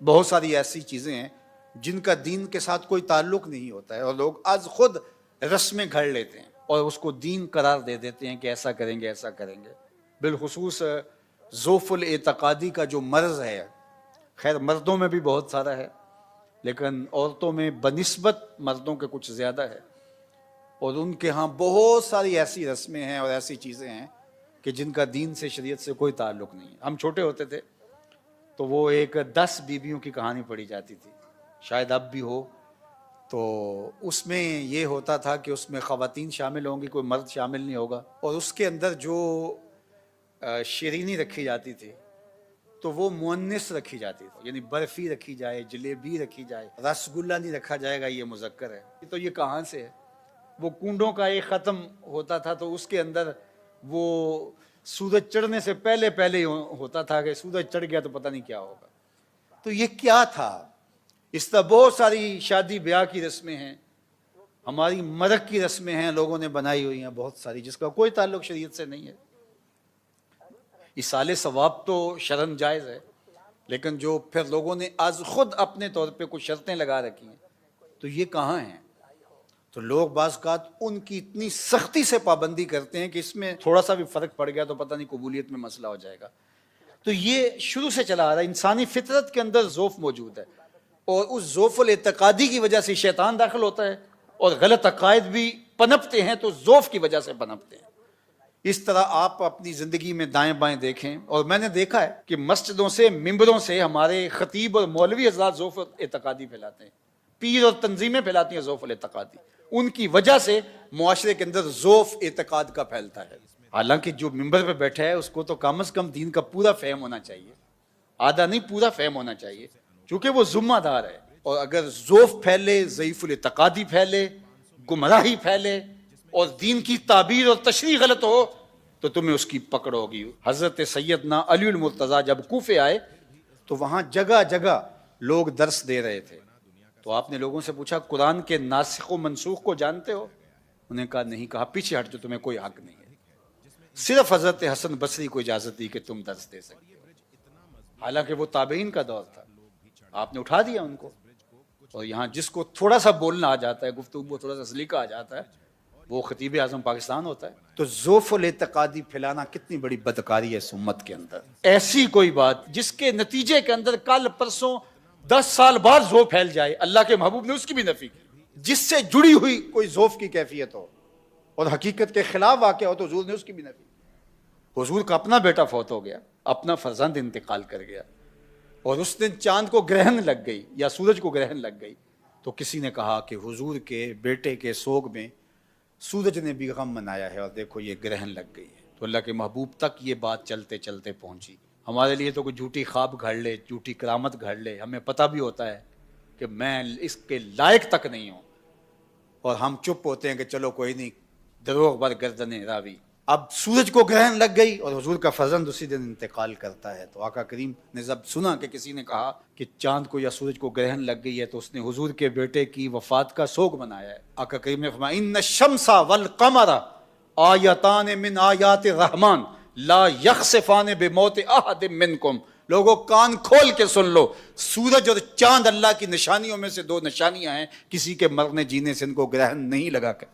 بہت ساری ایسی چیزیں ہیں جن کا دین کے ساتھ کوئی تعلق نہیں ہوتا ہے اور لوگ از خود رسمیں گھڑ لیتے ہیں اور اس کو دین قرار دے دیتے ہیں کہ ایسا کریں گے ایسا کریں گے. بالخصوص ضعف الاعتقادی کا جو مرض ہے، خیر مردوں میں بھی بہت سارا ہے لیکن عورتوں میں بنسبت مردوں کے کچھ زیادہ ہے، اور ان کے ہاں بہت ساری ایسی رسمیں ہیں اور ایسی چیزیں ہیں کہ جن کا دین سے شریعت سے کوئی تعلق نہیں ہے. ہم چھوٹے ہوتے تھے تو وہ ایک 10 بیویوں کی کہانی پڑھی جاتی تھی، شاید اب بھی ہو. تو اس میں یہ ہوتا تھا کہ اس میں خواتین شامل ہوں گی، کوئی مرد شامل نہیں ہوگا، اور اس کے اندر جو شیرینی رکھی جاتی تھی تو وہ مؤنث رکھی جاتی تھی، یعنی برفی رکھی جائے، جلیبی رکھی جائے، رس گلہ نہیں رکھا جائے گا، یہ مذکر ہے. تو یہ کہاں سے ہے؟ وہ کنڈوں کا ایک ختم ہوتا تھا تو اس کے اندر وہ سورج چڑھنے سے پہلے ہی ہوتا تھا کہ سورج چڑھ گیا تو پتہ نہیں کیا ہوگا. تو یہ کیا تھا؟ اس طرح بہت ساری شادی بیاہ کی رسمیں ہیں، ہماری مرگ کی رسمیں ہیں، لوگوں نے بنائی ہوئی ہیں بہت ساری، جس کا کوئی تعلق شریعت سے نہیں ہے. ایصال ثواب تو شرعاً جائز ہے، لیکن جو پھر لوگوں نے از خود اپنے طور پہ کچھ شرطیں لگا رکھی ہیں تو یہ کہاں ہیں؟ تو لوگ بعض اوقات ان کی اتنی سختی سے پابندی کرتے ہیں کہ اس میں تھوڑا سا بھی فرق پڑ گیا تو پتہ نہیں قبولیت میں مسئلہ ہو جائے گا. تو یہ شروع سے چلا آ رہا ہے، انسانی فطرت کے اندر ضعف موجود ہے، اور اس ضعف الاعتقادی کی وجہ سے شیطان داخل ہوتا ہے اور غلط عقائد بھی پنپتے ہیں، تو ضعف کی وجہ سے پنپتے ہیں. اس طرح آپ اپنی زندگی میں دائیں بائیں دیکھیں، اور میں نے دیکھا ہے کہ مسجدوں سے، ممبروں سے ہمارے خطیب اور مولوی حضرات ضعف اعتقادی پھیلاتے ہیں، پیر اور تنظیمیں پھیلاتی ہیں ضعف الاعتقادی. ان کی وجہ سے معاشرے کے اندر ضعف اعتقاد کا پھیلتا ہے. حالانکہ جو ممبر پہ بیٹھا ہے اس کو تو کم از کم دین کا پورا فہم ہونا چاہیے، آدھا نہیں پورا فہم ہونا چاہیے، چونکہ وہ ذمہ دار ہے. اور اگر ضعف پھیلے، ضعیف الاعتقادی پھیلے، گمراہی پھیلے اور دین کی تعبیر اور تشریح غلط ہو تو تمہیں اس کی پکڑ ہوگی. حضرت سیدنا علی المرتضیٰ جب کوفے آئے تو وہاں جگہ جگہ لوگ درس دے رہے تھے. تو آپ نے لوگوں سے پوچھا قرآن کے ناسخ و منسوخ کو جانتے ہو؟ انہوں نے کہا نہیں. کہا پیچھے ہٹ جو، تمہیں کوئی حق نہیں ہے. صرف حضرت حسن بصری کو اجازت دی کہ تم درس دے سکتے ہو، حالانکہ وہ تابعین کا دور تھا. آپ نے اٹھا دیا ان کو. اور یہاں جس کو تھوڑا سا بولنا آ جاتا ہے، گفتگو کو تھوڑا سا سلیقہ آ جاتا ہے، وہ خطیب اعظم پاکستان ہوتا ہے. تو ضعف الاعتقادی پھیلانا کتنی بڑی بدکاری ہے اس امت کے اندر. ایسی کوئی بات جس کے نتیجے کے اندر کل پرسوں 10 سال بعد ضعف پھیل جائے، اللہ کے محبوب نے اس کی بھی نفی کی. جس سے جڑی ہوئی کوئی ضعف کی کیفیت ہو اور حقیقت کے خلاف واقع ہو تو حضور نے اس کی بھی نفی. حضور کا اپنا بیٹا فوت ہو گیا، اپنا فرزند انتقال کر گیا، اور اس دن چاند کو گرہن لگ گئی یا سورج کو گرہن لگ گئی، تو کسی نے کہا کہ حضور کے بیٹے کے سوگ میں سورج نے بھی غم منایا ہے اور دیکھو یہ گرہن لگ گئی ہے. تو اللہ کے محبوب تک یہ بات چلتے چلتے پہنچی. ہمارے لیے تو کوئی جھوٹی خواب گھڑ لے، جھوٹی کرامت گھڑ لے، ہمیں پتہ بھی ہوتا ہے کہ میں اس کے لائق تک نہیں ہوں، اور ہم چپ ہوتے ہیں کہ چلو کوئی نہیں، دروغ بر گردن راوی. اب سورج کو گرہن لگ گئی اور حضور کا فرزند اسی دن انتقال کرتا ہے. تو آقا کریم نے جب سنا کہ کسی نے کہا کہ چاند کو یا سورج کو گرہن لگ گئی ہے تو اس نے حضور کے بیٹے کی وفات کا سوگ منایا ہے. آقا کریم نے فرمایا ان الشمس والقمر آیتان من آیات الرحمن لا یخسفان بموت احد منکم. لوگوں کان کھول کے سن لو، سورج اور چاند اللہ کی نشانیوں میں سے 2 نشانیاں ہیں، کسی کے مرنے جینے سے ان کو گرہن نہیں لگا کر